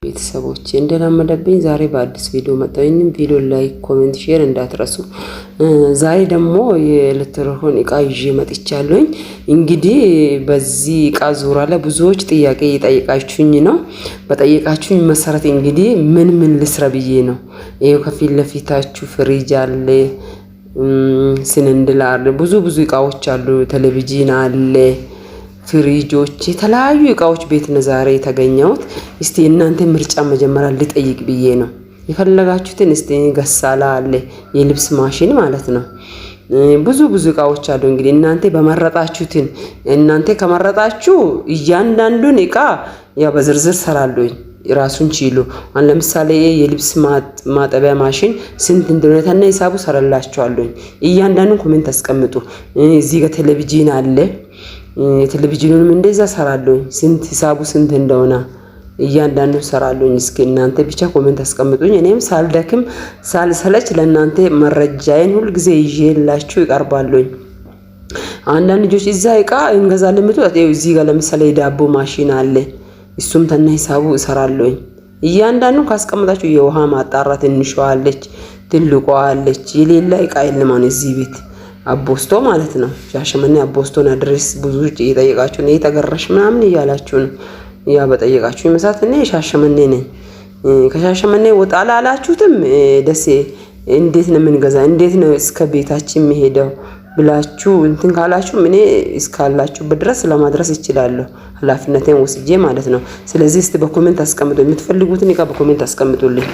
ቤተሰቦቼ እንደናመደብኝ ዛሬ በአዲስ ቪዲዮ መጣሁኝ። ቪዲዮ ላይክ፣ ኮሜንት፣ ሼር እንዳትረሱ። ዛሬ ደግሞ የኤሌክትሮኒክ እቃ ይዤ መጥቻለሁኝ። እንግዲህ በዚህ እቃ ዙሪያ ላይ ብዙዎች ጥያቄ እየጠየቃችሁኝ ነው። በጠየቃችሁኝ መሰረት እንግዲህ ምን ልስራ ብዬ ነው። ይሄው ከፊት ለፊታችሁ ፍሪጅ አለ፣ ሲሊንደር አለ፣ ብዙ እቃዎች አሉ፣ ቴሌቪዥን አለ፣ ፍሪጆች፣ የተለያዩ እቃዎች ቤት ነው ዛሬ የተገኘሁት። እስቲ እናንተ ምርጫ መጀመሪያ ልጠይቅ ብዬ ነው። የፈለጋችሁትን እስቲ ገሳላ አለ፣ የልብስ ማሽን ማለት ነው። ብዙ እቃዎች አሉ። እንግዲህ እናንተ በመረጣችሁትን እናንተ ከመረጣችሁ እያንዳንዱን እቃ ያው በዝርዝር ሰራለሁኝ ራሱን ችሎ። አሁን ለምሳሌ የልብስ ማጠቢያ ማሽን ስንት እንደሆነና ሂሳቡ ሰራላችኋለሁኝ። እያንዳንዱን ኮሜንት አስቀምጡ። እዚህ ጋር ቴሌቪዥን አለ፣ የቴሌቪዥኑንም እንደዛ ሰራለሁኝ። ስንት ሂሳቡ ስንት እንደሆነ እያንዳንዱን ሰራለሁኝ። እስኪ እናንተ ብቻ ኮሜንት አስቀምጡኝ። እኔም ሳልደክም ሳልሰለች ለእናንተ መረጃዬን ሁሉ ጊዜ ይዤላችሁ ይቀርባለሁኝ። አንዳንድ ልጆች እዛ እቃ እንገዛለን የምትሉት እዚህ ጋር ለምሳሌ የዳቦ ማሽን አለ፣ እሱም ተና ሂሳቡ እሰራለሁኝ። እያንዳንዱን ካስቀምጣችሁ የውሃ ማጣራ ትንሿ አለች፣ ትልቋ አለች። የሌላ እቃ የለም እዚህ ቤት። አቦስቶ ማለት ነው። ሻሸመኔ አቦስቶን አድሬስ ብዙ እየጠየቃችሁ ነው። የተገረሽ ምናምን እያላችሁ ነው። ያ በጠየቃችሁ መሰረት እኔ ሻሸመኔ ነኝ። ከሻሸመኔ ወጣ ላላችሁትም ደሴ እንዴት ነው የምንገዛ፣ እንዴት ነው እስከ ቤታችን የሚሄደው ብላችሁ እንትን ካላችሁ እኔ እስካላችሁበት ድረስ ለማድረስ እችላለሁ፣ ኃላፊነቴን ወስጄ ማለት ነው። ስለዚህ እስቲ በኮሜንት አስቀምጡ፣ የምትፈልጉትን እቃ በኮሜንት አስቀምጡልኝ።